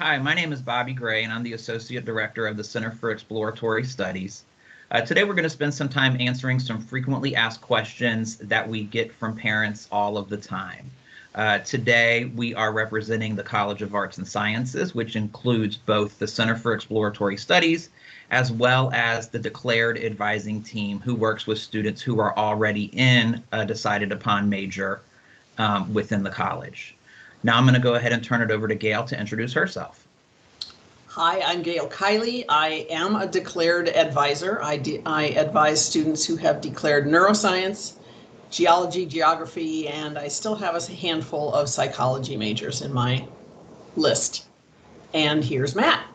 Hi, my name is Bobby Gray, and I'm the Associate Director of the Center for Exploratory Studies. Today, we're going to spend some time answering some frequently asked questions that we get from parents all of the time. Today, we are representing the College of Arts and Sciences, which includes both the Center for Exploratory Studies as well as the Declared Advising team who works with students who are already in a decided upon major within the college. Now I'm going to go ahead and turn it over to Gail to introduce herself. Hi, I'm Gail Kiley. I am a declared advisor. I advise students who have declared neuroscience, geology, geography, and I still have a handful of psychology majors in my list. And here's Matt.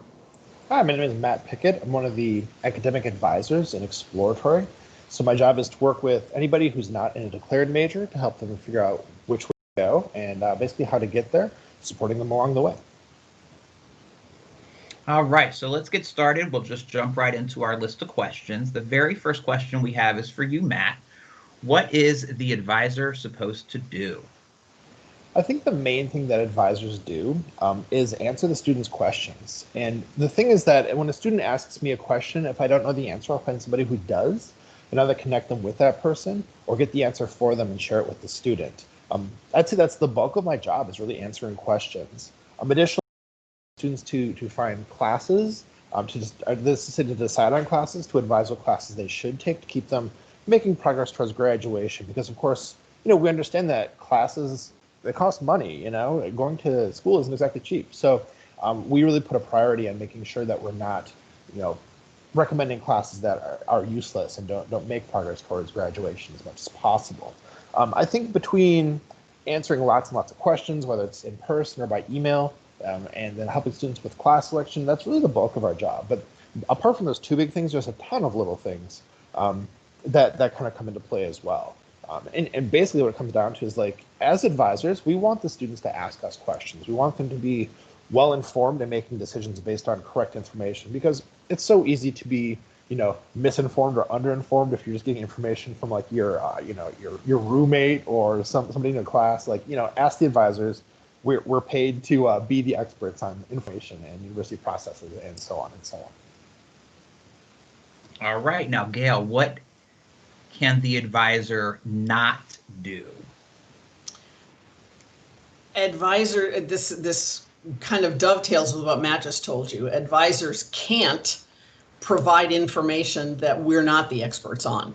Hi, my name is Matt Pickett. I'm one of the academic advisors in Exploratory. So my job is to work with anybody who's not in a declared major to help them figure out which way to go and basically how to get there, supporting them along the way. All right, so let's get started. We'll just jump right into our list of questions. The very first question we have is for you, Matt. What is the advisor supposed to do? I think the main thing that advisors do is answer the student's questions. And the thing is that when a student asks me a question, if I don't know the answer, I'll find somebody who does and either connect them with that person or get the answer for them and share it with the student. I'd say that's the bulk of my job, is really answering questions. Additionally, students to find classes, to decide on classes, to advise what classes they should take to keep them making progress towards graduation. Because of course, we understand that classes, they cost money, going to school isn't exactly cheap. So we really put a priority on making sure that we're not, recommending classes that are useless and don't make progress towards graduation as much as possible. I think between answering lots and lots of questions, whether it's in person or by email, and then helping students with class selection, that's really the bulk of our job. But apart from those two big things, there's a ton of little things that kind of come into play as well. And basically what it comes down to is, like, as advisors, we want the students to ask us questions. We want them to be well-informed and making decisions based on correct information, because it's so easy to be, misinformed or underinformed if you're just getting information from like your roommate or somebody in your class. Like, ask the advisors. We're paid to be the experts on information and university processes and so on and so on. All right, now Gail, what can the advisor not do? Advisor, this kind of dovetails with what Matt just told you. Advisors can't provide information that we're not the experts on.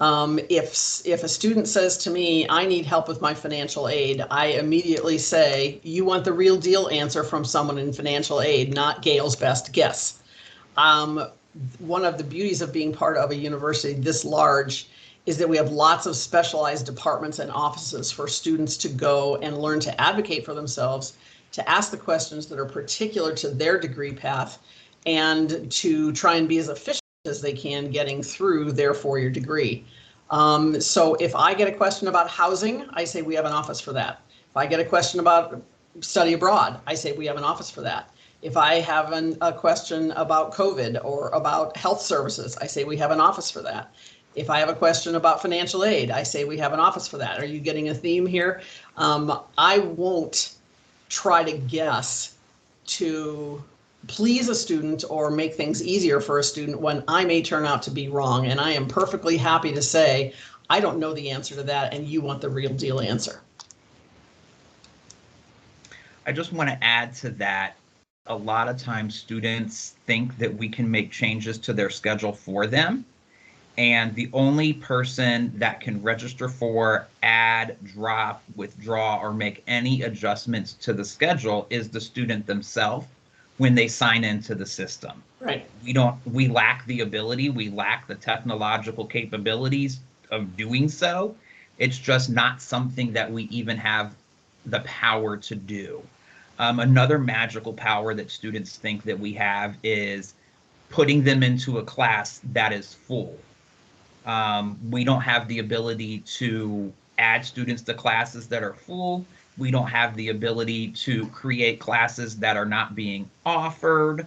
If a student says to me, I need help with my financial aid, I immediately say, you want the real deal answer from someone in financial aid, not Gail's best guess. One of the beauties of being part of a university this large is that we have lots of specialized departments and offices for students to go and learn to advocate for themselves, to ask the questions that are particular to their degree path, and to try and be as efficient as they can getting through their four-year degree. So if I get a question about housing, I say we have an office for that. If I get a question about study abroad, I say we have an office for that. If I have a question about COVID or about health services, I say we have an office for that. If I have a question about financial aid, I say we have an office for that. Are you getting a theme here? I won't try to guess to please a student or make things easier for a student when I may turn out to be wrong. And I am perfectly happy to say, I don't know the answer to that, and you want the real deal answer. I just want to add to that. A lot of times students think that we can make changes to their schedule for them. And the only person that can register for, add, drop, withdraw, or make any adjustments to the schedule is the student themselves when they sign into the system. Right. We lack the ability, we lack the technological capabilities of doing so. It's just not something that we even have the power to do. Another magical power that students think that we have is putting them into a class that is full. We don't have the ability to add students to classes that are full. We don't have the ability to create classes that are not being offered.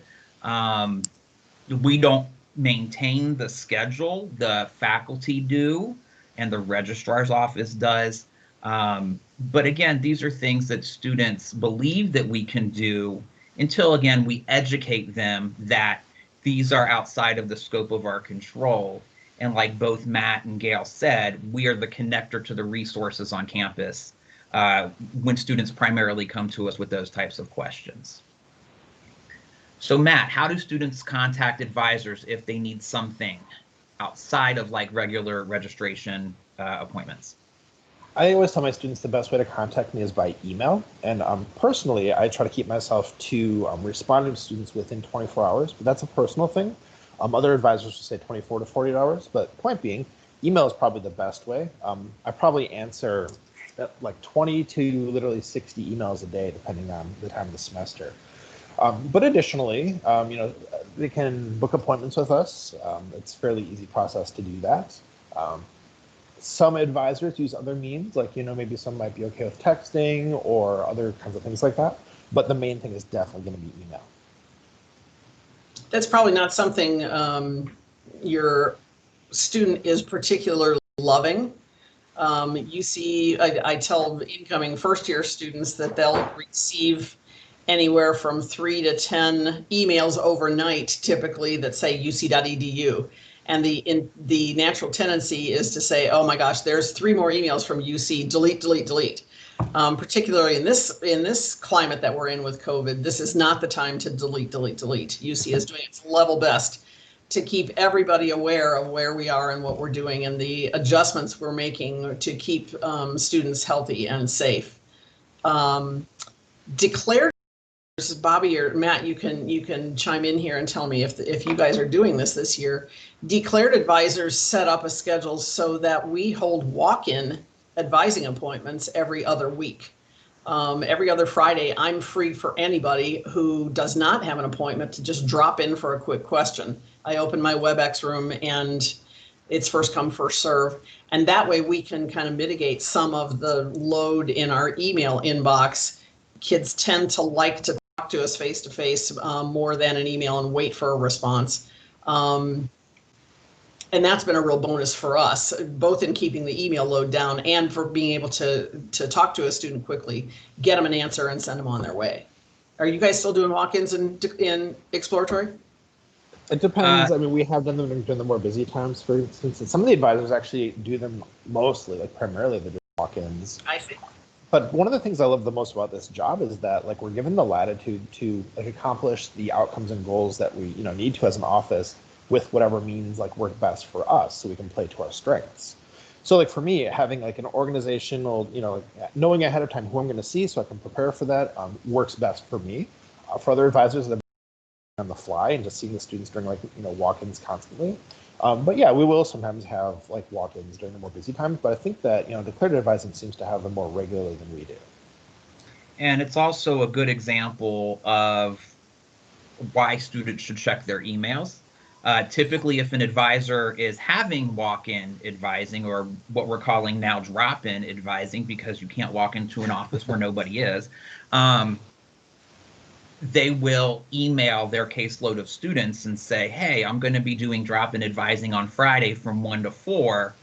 We don't maintain the schedule. The faculty do, and the registrar's office does. But again, these are things that students believe that we can do until, again, we educate them that these are outside of the scope of our control. And like both Matt and Gail said, we are the connector to the resources on campus when students primarily come to us with those types of questions. So Matt, how do students contact advisors if they need something outside of like regular registration appointments? I always tell my students the best way to contact me is by email. And personally, I try to keep myself to responding to students within 24 hours, but that's a personal thing. Other advisors will say 24 to 48 hours, but point being, email is probably the best way. I probably answer like 20 to literally 60 emails a day, depending on the time of the semester. But additionally, they can book appointments with us. It's a fairly easy process to do that. Some advisors use other means, like, maybe some might be okay with texting or other kinds of things like that. But the main thing is definitely going to be email. That's probably not something your student is particularly loving. I tell incoming first-year students that they'll receive anywhere from 3 to 10 emails overnight, typically, that say uc.edu. And the natural tendency is to say, oh my gosh, there's 3 more emails from UC, delete, delete, delete. Particularly in this climate that we're in with COVID, this is not the time to delete, delete, delete. UC is doing its level best to keep everybody aware of where we are and what we're doing and the adjustments we're making to keep students healthy and safe. Declared, Bobby or Matt, you can chime in here and tell me if you guys are doing this year. Declared advisors set up a schedule so that we hold walk-in advising appointments every other week. Every other Friday, I'm free for anybody who does not have an appointment to just drop in for a quick question. I open my WebEx room and it's first come, first serve. And that way we can kind of mitigate some of the load in our email inbox. Kids tend to like to talk to us face to face more than an email and wait for a response. And that's been a real bonus for us, both in keeping the email load down and for being able to talk to a student quickly, get them an answer and send them on their way. Are you guys still doing walk-ins in Exploratory? It depends. I mean, we have done them during the more busy times, for instance. And some of the advisors actually do them mostly, like primarily they do walk-ins. I see. But one of the things I love the most about this job is that, like, we're given the latitude to like accomplish the outcomes and goals that we need to as an office with whatever means like work best for us, so we can play to our strengths. So like for me, having like an organizational, knowing ahead of time who I'm going to see so I can prepare for that works best for me. For other advisors, that on the fly and just seeing the students during like walk-ins constantly. But yeah, we will sometimes have like walk-ins during the more busy times. But I think that declared advising seems to have them more regularly than we do. And it's also a good example of why students should check their emails. Typically, if an advisor is having walk-in advising, or what we're calling now drop-in advising, because you can't walk into an office where nobody is, they will email their caseload of students and say, hey, I'm going to be doing drop-in advising on Friday from 1 to 4.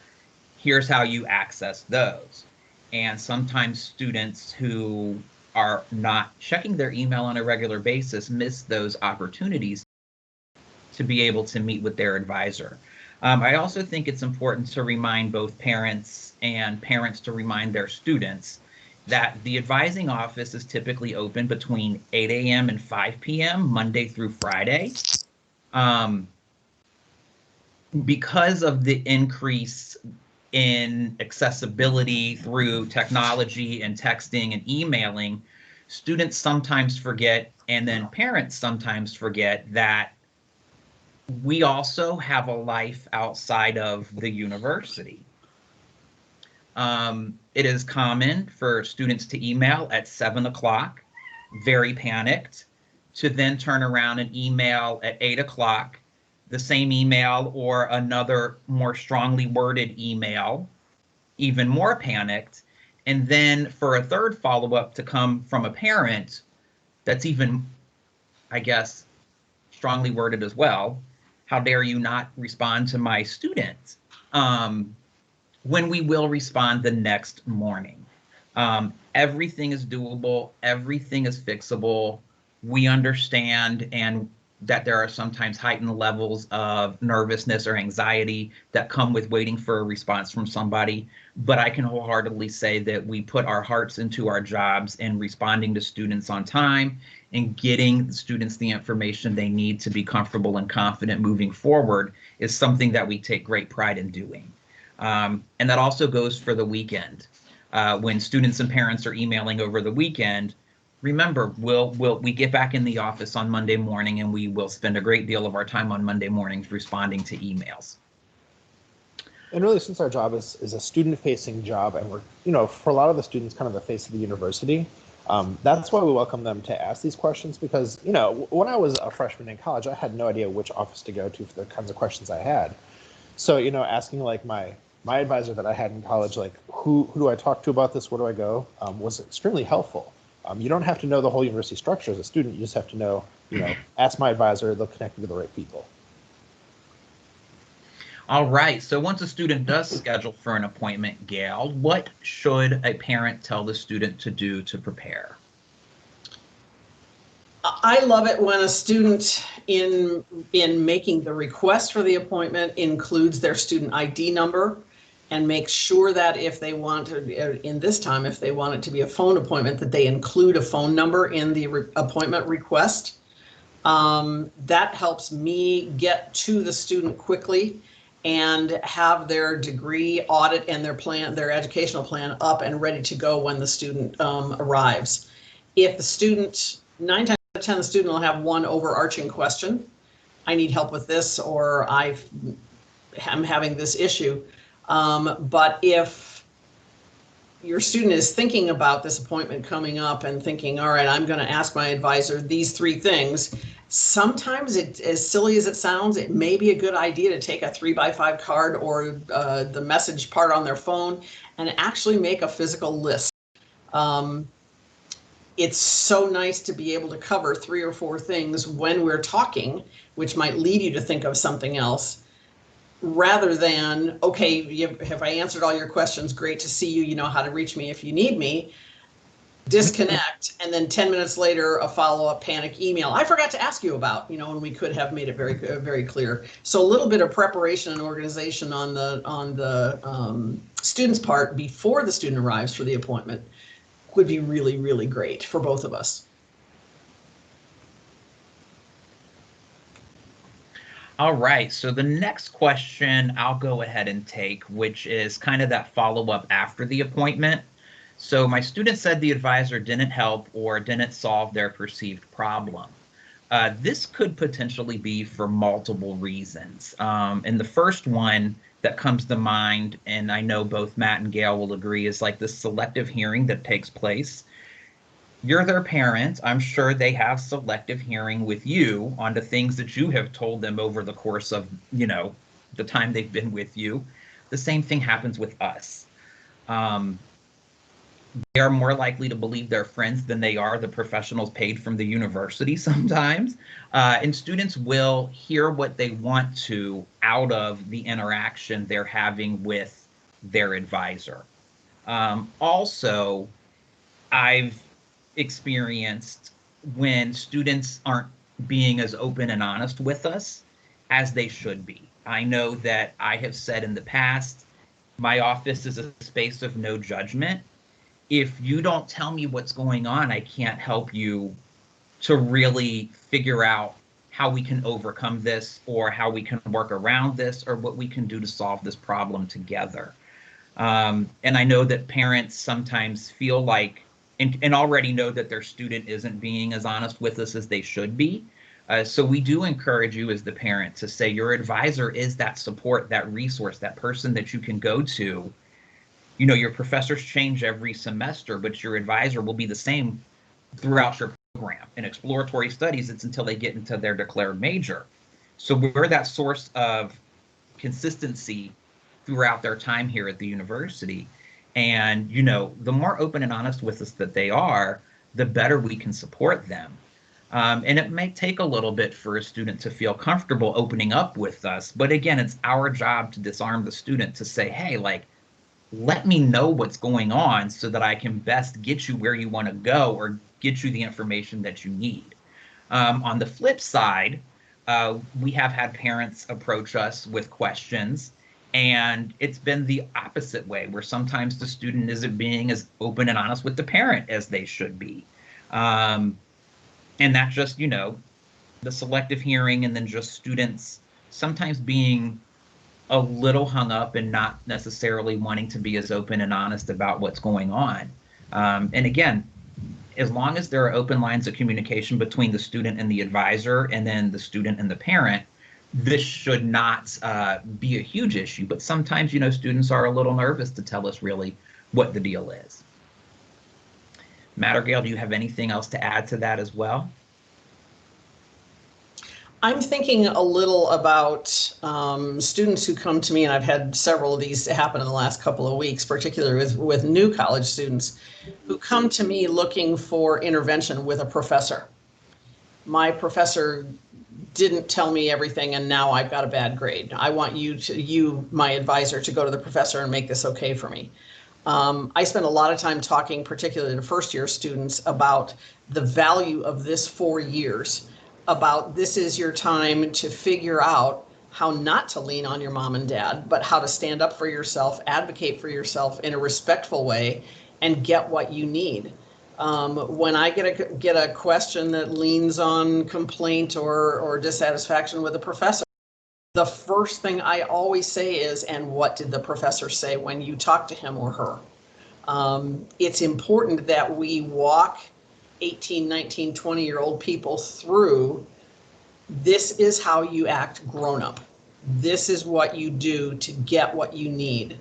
Here's how you access those. And sometimes students who are not checking their email on a regular basis miss those opportunities to be able to meet with their advisor. I also think it's important to remind both parents and parents to remind their students that the advising office is typically open between 8 a.m. and 5 p.m. Monday through Friday. Because of the increase in accessibility through technology and texting and emailing, students sometimes forget, and then parents sometimes forget, that we also have a life outside of the university. It is common for students to email at 7 o'clock, very panicked, to then turn around and email at 8 o'clock, the same email or another more strongly worded email, even more panicked, and then for a third follow-up to come from a parent that's even, I guess, strongly worded as well. How dare you not respond to my student? When we will respond the next morning. Everything is doable. Everything is fixable. We understand and that there are sometimes heightened levels of nervousness or anxiety that come with waiting for a response from somebody. But I can wholeheartedly say that we put our hearts into our jobs in responding to students on time and getting students the information they need to be comfortable and confident moving forward is something that we take great pride in doing. And that also goes for the weekend. When students and parents are emailing over the weekend, remember, we get back in the office on Monday morning and we will spend a great deal of our time on Monday mornings responding to emails. And really, since our job is a student-facing job, and we're, for a lot of the students, kind of the face of the university, that's why we welcome them to ask these questions, because, when I was a freshman in college, I had no idea which office to go to for the kinds of questions I had. So, asking like my advisor that I had in college, like, who do I talk to about this? Where do I go? Was extremely helpful. You don't have to know the whole university structure as a student. You just have to know, ask my advisor, they'll connect you to the right people. All right. So once a student does schedule for an appointment, Gail, what should a parent tell the student to do to prepare? I love it when a student in making the request for the appointment includes their student ID number and makes sure that if they want to, in this time, if they want it to be a phone appointment, that they include a phone number in the appointment request. That helps me get to the student quickly and have their degree audit and their educational plan up and ready to go when the student arrives. If the student, 9 times out of 10, the student will have one overarching question. I need help with this, or I'm having this issue. But if your student is thinking about this appointment coming up and thinking, all right, I'm going to ask my advisor these 3 things, sometimes, as silly as it sounds, it may be a good idea to take a 3x5 card or the message part on their phone and actually make a physical list. It's so nice to be able to cover 3 or 4 things when we're talking, which might lead you to think of something else, rather than, okay, have I answered all your questions? Great to see you. You know how to reach me if you need me. Disconnect, and then 10 minutes later, a follow-up panic email. I forgot to ask you about, and we could have made it very, very clear. So a little bit of preparation and organization on the student's part before the student arrives for the appointment would be really, really great for both of us. All right, so the next question I'll go ahead and take, which is kind of that follow-up after the appointment. So my student said the advisor didn't help or didn't solve their perceived problem. This could potentially be for multiple reasons. And the first one that comes to mind, and I know both Matt and Gail will agree, is like this selective hearing that takes place. You're their parent. I'm sure they have selective hearing with you on the things that you have told them over the course of, the time they've been with you. The same thing happens with us. They are more likely to believe their friends than they are the professionals paid from the university sometimes. And students will hear what they want to out of the interaction they're having with their advisor. Also, I've experienced when students aren't being as open and honest with us as they should be. I know that I have said in the past, my office is a space of no judgment. If you don't tell me what's going on, I can't help you to really figure out how we can overcome this or how we can work around this or what we can do to solve this problem together. And I know that parents sometimes feel like and already know that their student isn't being as honest with us as they should be. So we do encourage you as the parent to say your advisor is that support, that resource, that person that you can go to. Your professors change every semester, but your advisor will be the same throughout your program. In exploratory studies, it's until they get into their declared major. So we're that source of consistency throughout their time here at the university. And, the more open and honest with us that they are, the better we can support them. And it may take a little bit for a student to feel comfortable opening up with us. But again, it's our job to disarm the student to say, hey, let me know what's going on so that I can best get you where you want to go or get you the information that you need. On the flip side, we have had parents approach us with questions, and it's been the opposite way, where sometimes the student isn't being as open and honest with the parent as they should be. And that's just, the selective hearing, and then just students sometimes being a little hung up and not necessarily wanting to be as open and honest about what's going on. And again, as long as there are open lines of communication between the student and the advisor, and then the student and the parent, this should not be a huge issue. But sometimes, students are a little nervous to tell us really what the deal is. Mattergail, do you have anything else to add to that as well? I'm thinking a little about students who come to me, and I've had several of these happen in the last couple of weeks, particularly with new college students who come to me looking for intervention with a professor. My professor didn't tell me everything, and now I've got a bad grade. I want you, my advisor, to go to the professor and make this okay for me. I spend a lot of time talking, particularly to first-year students, about the value of this 4 years, about this is your time to figure out how not to lean on your mom and dad, but how to stand up for yourself, advocate for yourself in a respectful way, and get what you need. When I get a question that leans on complaint or dissatisfaction with a professor, the first thing I always say is, and what did the professor say when you talk to him or her? It's important that we walk 18, 19, 20-year-old people through, this is how you act grown up. This is what you do to get what you need.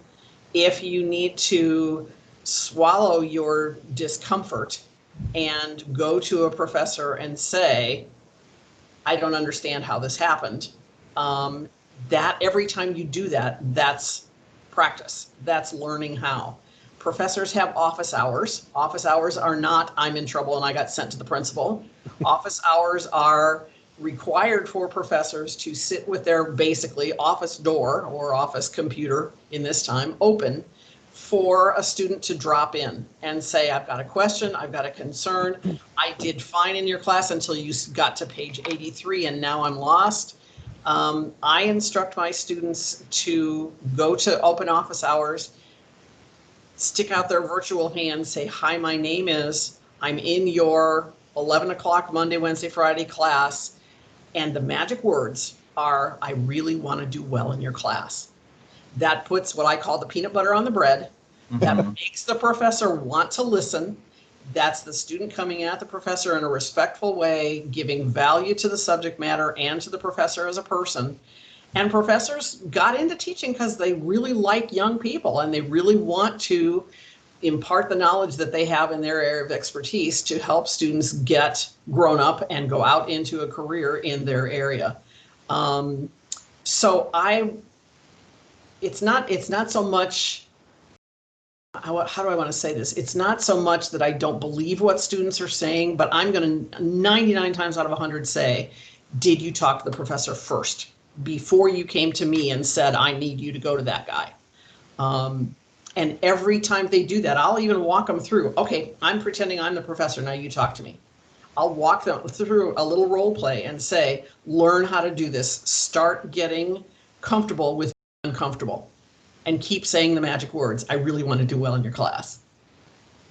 If you need to swallow your discomfort and go to a professor and say, I don't understand how this happened, that every time you do that, that's practice. That's learning how. Professors have office hours. Office hours are not, I'm in trouble and I got sent to the principal. Office hours are required for professors to sit with their basically office door or office computer in this time open for a student to drop in and say, I've got a question, I've got a concern. I did fine in your class until you got to page 83 and now I'm lost. I instruct my students to go to open office hours, stick out their virtual hand, say, hi, my name is, I'm in your 11 o'clock Monday, Wednesday, Friday class. And the magic words are, I really want to do well in your class. That puts what I call the peanut butter on the bread. That makes the professor want to listen. That's the student coming at the professor in a respectful way, giving value to the subject matter and to the professor as a person. And professors got into teaching because they really like young people and they really want to impart the knowledge that they have in their area of expertise to help students get grown up and go out into a career in their area. So it's not so much, how do I want to say this? It's not so much that I don't believe what students are saying, but I'm going to 99 times out of 100 say, did you talk to the professor first before you came to me and said, I need you to go to that guy? And every time they do that, I'll even walk them through, okay, I'm pretending I'm the professor, now you talk to me. I'll walk them through a little role play and say, learn how to do this. Start getting comfortable with uncomfortable and keep saying the magic words. I really want to do well in your class.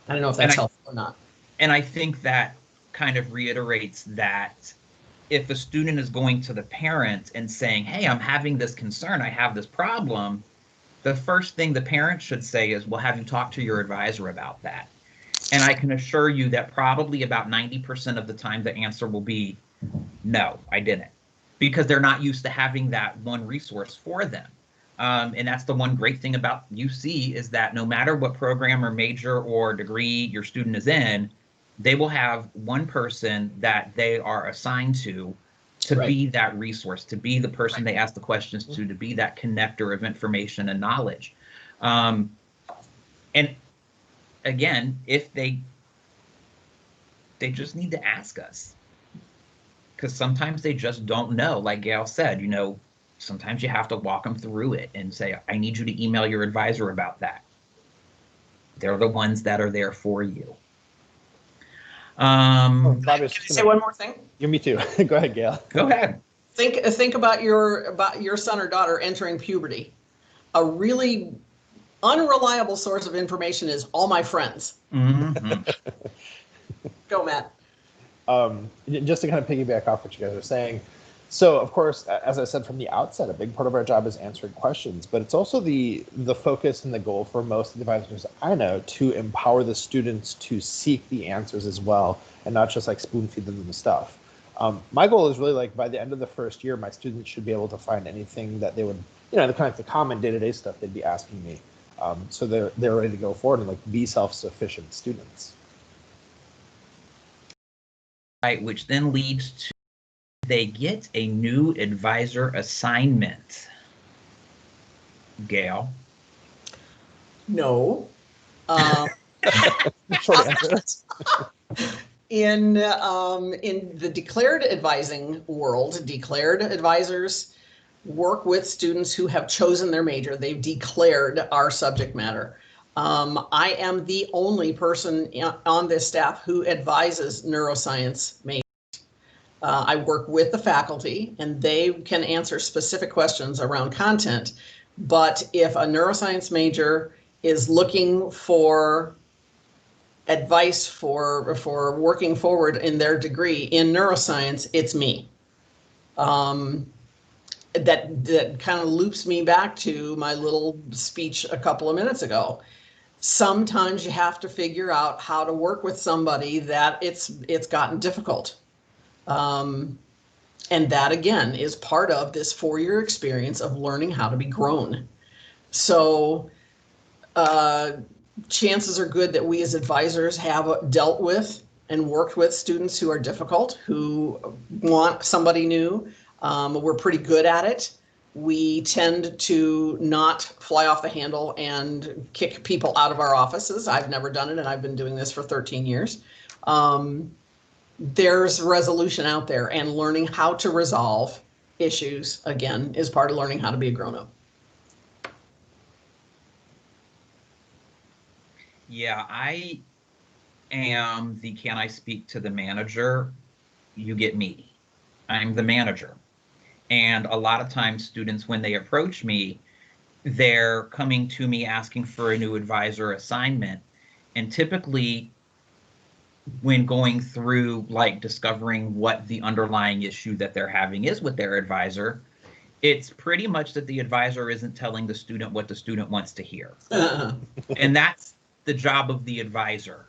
I don't know if that's helpful or not. And I think that kind of reiterates that if a student is going to the parent and saying, hey, I'm having this concern, I have this problem, the first thing the parent should say is, well, have you talked to your advisor about that? And I can assure you that probably about 90% of the time the answer will be, no, I didn't. Because they're not used to having that one resource for them. And that's the one great thing about UC is that no matter what program or major or degree your student is in, they will have one person that they are assigned to right. be that resource, to be the person they ask the questions to be that connector of information and knowledge. And again, if they just need to ask us, because sometimes they just don't know. Like Gail said, sometimes you have to walk them through it and say, I need you to email your advisor about that. They're the ones that are there for you. Bobby, Can I say one more thing? Yeah, me too. Go ahead, Gail. Go ahead. Think about your son or daughter entering puberty. A really unreliable source of information is all my friends. Mm-hmm. Go, Matt. Just to kind of piggyback off what you guys are saying. So, of course, as I said from the outset, a big part of our job is answering questions, but it's also the focus and the goal for most of the advisors I know to empower the students to seek the answers as well, and not just like spoon feed them the stuff. My goal is really like by the end of the first year, my students should be able to find anything that they would, the kind of the common day-to-day stuff they'd be asking me. So they're ready to go forward and like be self-sufficient students. Right, which then leads to they get a new advisor assignment. Gail. No. Short answer. In the declared advising world, declared advisors work with students who have chosen their major. They've declared our subject matter. I am the only person on this staff who advises neuroscience majors. I work with the faculty and they can answer specific questions around content. But if a neuroscience major is looking for advice for working forward in their degree in neuroscience, it's me. That kind of loops me back to my little speech a couple of minutes ago. Sometimes you have to figure out how to work with somebody that it's gotten difficult. And that again is part of this 4-year experience of learning how to be grown. So chances are good that we as advisors have dealt with and worked with students who are difficult, who want somebody new. We're pretty good at it. We tend to not fly off the handle and kick people out of our offices. I've never done it, and I've been doing this for 13 years. There's resolution out there, and learning how to resolve issues, again, is part of learning how to be a grown-up. Yeah, I am the can I speak to the manager? You get me. I'm the manager. And a lot of times students, when they approach me, they're coming to me asking for a new advisor assignment. And typically when going through like discovering what the underlying issue that they're having is with their advisor, it's pretty much that the advisor isn't telling the student what the student wants to hear. And that's the job of the advisor.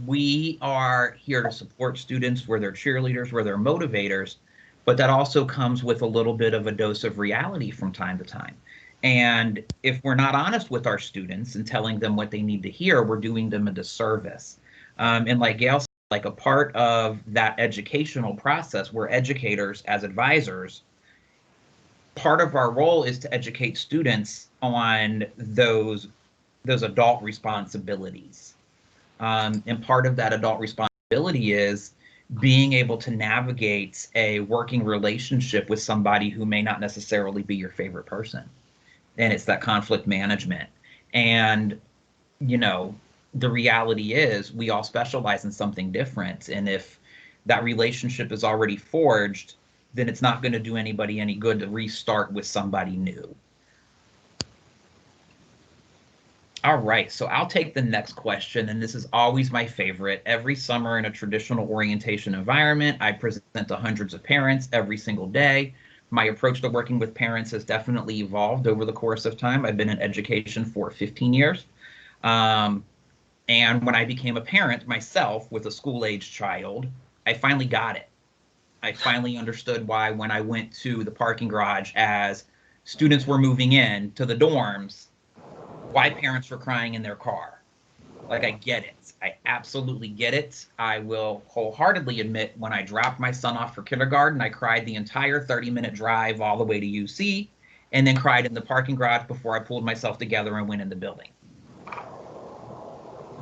We are here to support students, where they're cheerleaders, where they're motivators, but that also comes with a little bit of a dose of reality from time to time. And if we're not honest with our students and telling them what they need to hear, we're doing them a disservice. And like Gail said, like a part of that educational process, we're educators as advisors. Part of our role is to educate students on those adult responsibilities. And part of that adult responsibility is being able to navigate a working relationship with somebody who may not necessarily be your favorite person. And it's that conflict management. And, the reality is we all specialize in something different. And if that relationship is already forged, then it's not going to do anybody any good to restart with somebody new. All right, so I'll take the next question, and this is always my favorite. Every summer in a traditional orientation environment, I present to hundreds of parents every single day. My approach to working with parents has definitely evolved over the course of time. I've been in education for 15 years. And when I became a parent myself with a school-age child, I finally got it. I finally understood why when I went to the parking garage as students were moving in to the dorms, why parents were crying in their car. Like, I get it. I absolutely get it. I will wholeheartedly admit when I dropped my son off for kindergarten, I cried the entire 30-minute drive all the way to UC, and then cried in the parking garage before I pulled myself together and went in the building.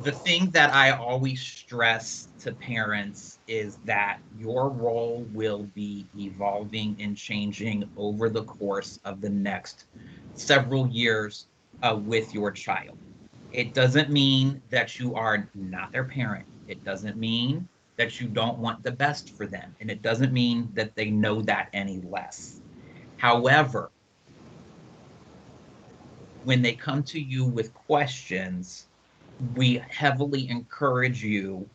The thing that I always stress to parents is that your role will be evolving and changing over the course of the next several years with your child. It doesn't mean that you are not their parent. It doesn't mean that you don't want the best for them. And it doesn't mean that they know that any less. However, when they come to you with questions, we heavily encourage you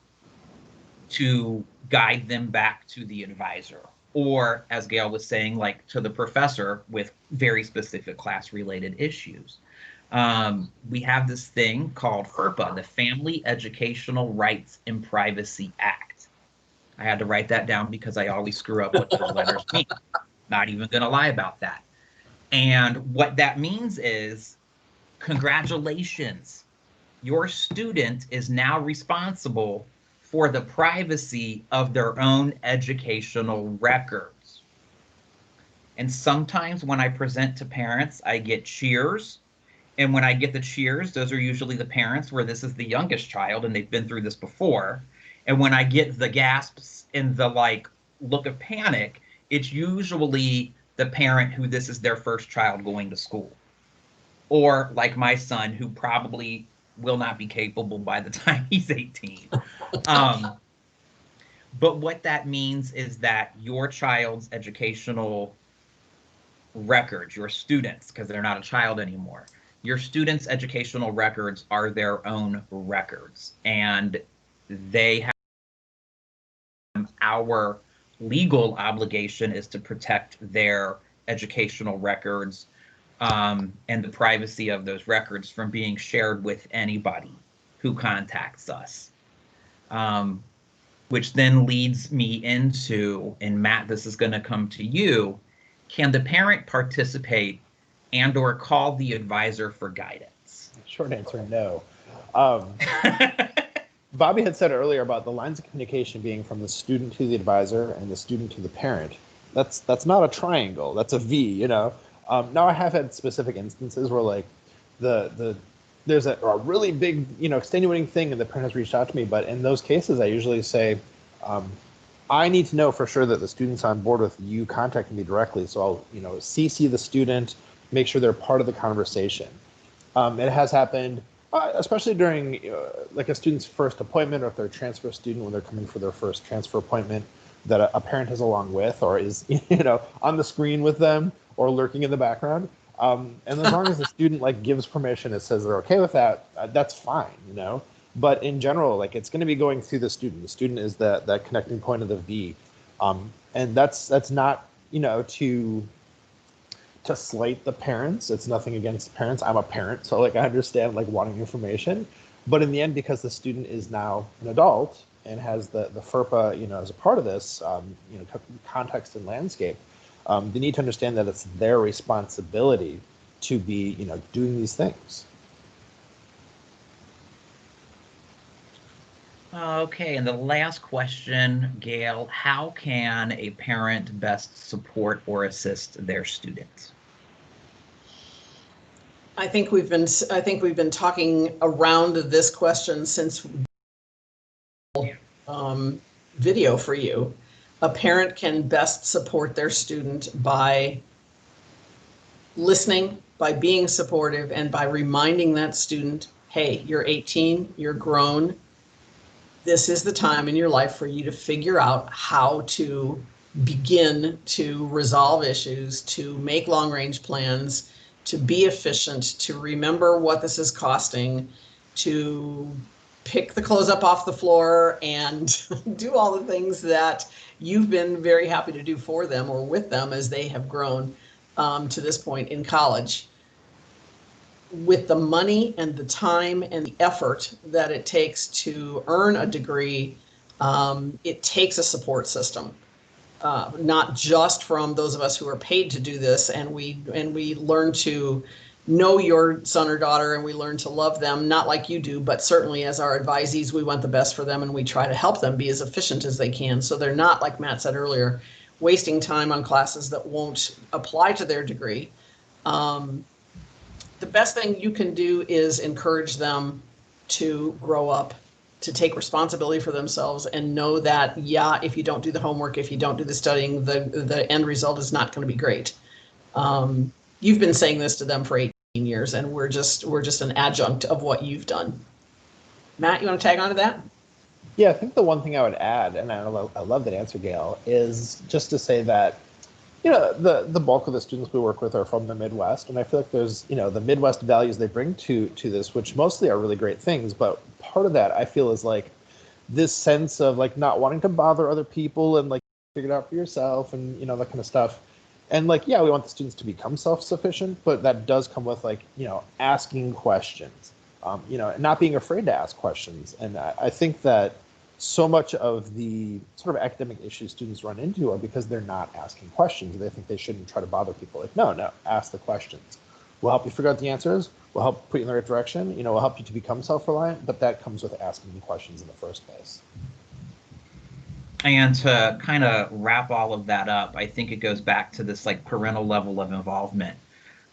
to guide them back to the advisor, or as Gail was saying, like to the professor with very specific class related issues. We have this thing called FERPA, the Family Educational Rights and Privacy Act. I had to write that down because I always screw up what those letters mean. Not even going to lie about that. And what that means is, congratulations, your student is now responsible for the privacy of their own educational records. And sometimes when I present to parents, I get cheers. And when I get the cheers, those are usually the parents where this is the youngest child and they've been through this before. And when I get the gasps and the like look of panic, it's usually the parent who this is their first child going to school. Or like my son, who probably will not be capable by the time he's 18. But what that means is that your child's educational records, your students, because they're not a child anymore, your students' educational records are their own records, and they have, our legal obligation is to protect their educational records, and the privacy of those records from being shared with anybody who contacts us. Which then leads me into, and Matt, this is going to come to you, can the parent participate and or call the advisor for guidance? Short answer, no. Bobby had said earlier about the lines of communication being from the student to the advisor and the student to the parent. That's not a triangle, that's a V, you know. Now I have had specific instances where like there's a really big, you know, extenuating thing and the parent has reached out to me, but in those cases I usually say, I need to know for sure that the student's on board with you contacting me directly. So I'll, you know, CC the student, make sure they're part of the conversation. It has happened, especially during like a student's first appointment, or if they're a transfer student when they're coming for their first transfer appointment, that a parent is along with or is, you know, on the screen with them or lurking in the background. And as long as the student like gives permission, it says they're okay with that, that's fine, you know. But in general, like it's going to be going through the student. The student is that connecting point of the V, and that's not, you know, to slight the parents. It's nothing against the parents. I'm a parent, so like I understand like wanting information, but in the end, because the student is now an adult and has the FERPA, you know, as a part of this, you know, context and landscape, they need to understand that it's their responsibility to be, you know, doing these things. Okay, and the last question, Gail, how can a parent best support or assist their students? I think we've been talking around this question since video for you. A parent can best support their student by listening, by being supportive, and by reminding that student, hey, you're 18, you're grown. This is the time in your life for you to figure out how to begin to resolve issues, to make long-range plans, to be efficient, to remember what this is costing, to pick the clothes up off the floor and do all the things that you've been very happy to do for them or with them as they have grown to this point in college. With the money and the time and the effort that it takes to earn a degree, it takes a support system, not just from those of us who are paid to do this, and we learn to know your son or daughter and we learn to love them, not like you do, but certainly as our advisees, we want the best for them and we try to help them be as efficient as they can. So they're not, like Matt said earlier, wasting time on classes that won't apply to their degree. The best thing you can do is encourage them to grow up, to take responsibility for themselves and know that, yeah, if you don't do the homework, if you don't do the studying, the end result is not going to be great. You've been saying this to them for 8 years, and we're just an adjunct of what you've done. Matt, you want to tag on to that? Yeah, I think the one thing I would add, and I love that answer, Gail, is just to say that, the bulk of the students we work with are from the Midwest, and I feel like there's, the Midwest values they bring to this, which mostly are really great things, but part of that I feel is like this sense of like not wanting to bother other people and like figure it out for yourself and that kind of stuff. And like, yeah, we want the students to become self-sufficient, but that does come with like, asking questions, not being afraid to ask questions. And I think that so much of the sort of academic issues students run into are because they're not asking questions. They think they shouldn't try to bother people. Like, no, ask the questions. We'll help you figure out the answers. We'll help put you in the right direction. We'll help you to become self-reliant, but that comes with asking the questions in the first place. And to kind of wrap all of that up, I think it goes back to this like parental level of involvement.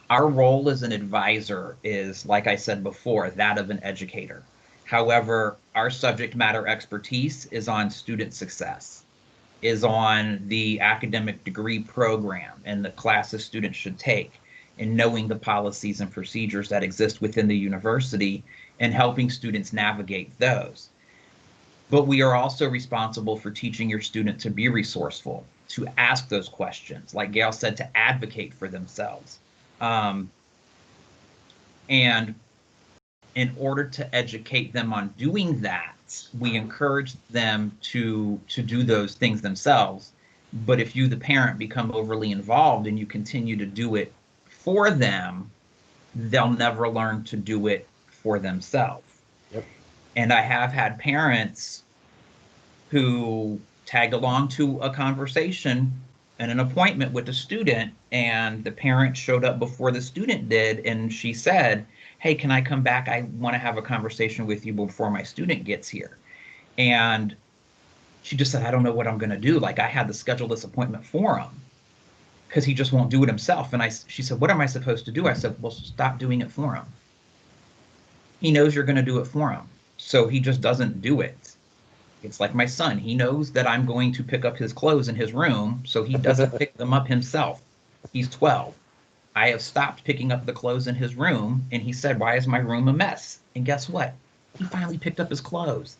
Our role as an advisor is, like I said before, that of an educator. However, our subject matter expertise is on student success, is on the academic degree program and the classes students should take, and knowing the policies and procedures that exist within the university and helping students navigate those. But we are also responsible for teaching your student to be resourceful, to ask those questions, like Gail said, to advocate for themselves. And in order to educate them on doing that, we encourage them to do those things themselves. But if you, the parent, become overly involved and you continue to do it for them, they'll never learn to do it for themselves. Yep. And I have had parents who tagged along to a conversation and an appointment with a student, and the parent showed up before the student did, and she said, "Hey, can I come back? I want to have a conversation with you before my student gets here." And she just said, "I don't know what I'm going to do. Like, I had to schedule this appointment for him because he just won't do it himself." And she said, "What am I supposed to do?" I said, "Well, stop doing it for him. He knows you're going to do it for him, so he just doesn't do it. It's like my son. He knows that I'm going to pick up his clothes in his room, so he doesn't pick them up himself. He's 12. I have stopped picking up the clothes in his room, and he said, 'Why is my room a mess?' And guess what? He finally picked up his clothes."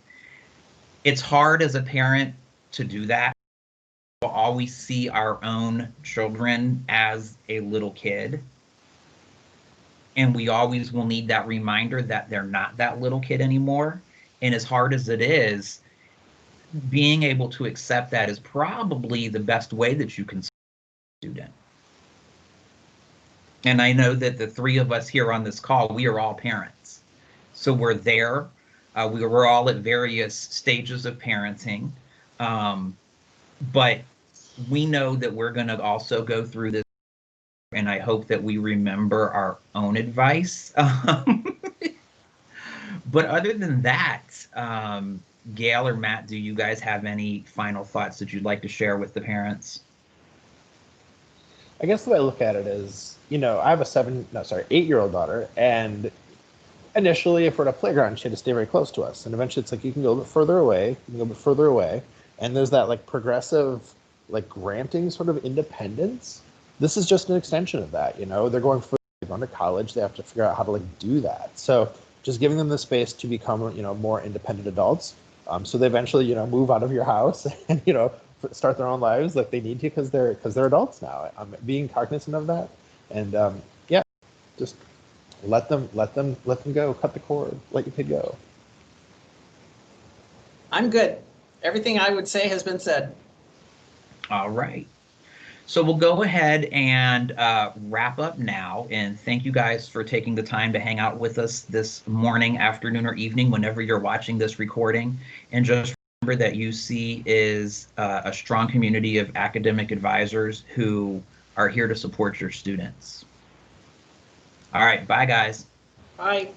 It's hard as a parent to do that. We'll always see our own children as a little kid, and we always will need that reminder that they're not that little kid anymore. And as hard as it is, being able to accept that is probably the best way that you can student. And I know that the three of us here on this call, we are all parents. So we're there. We're all at various stages of parenting. But we know that we're going to also go through this. And I hope that we remember our own advice. But other than that, Gail or Matt, do you guys have any final thoughts that you'd like to share with the parents? I guess the way I look at it is, I have a 8-year-old daughter, and initially, if we're at a playground, she had to stay very close to us. And eventually it's like, you can go a bit further away, you can go a bit further away. And there's that like progressive, like granting sort of independence. This is just an extension of that, they're going to college, they have to figure out how to like do that. So just giving them the space to become, more independent adults. So they eventually, move out of your house and, start their own lives like they need to because they're adults now. Being cognizant of that, and yeah, just let them go. Cut the cord. Let your kid go. I'm good. Everything I would say has been said. All right. So we'll go ahead and wrap up now. And thank you guys for taking the time to hang out with us this morning, afternoon, or evening, whenever you're watching this recording. And just remember that UC is a strong community of academic advisors who are here to support your students. All right. Bye, guys. Bye.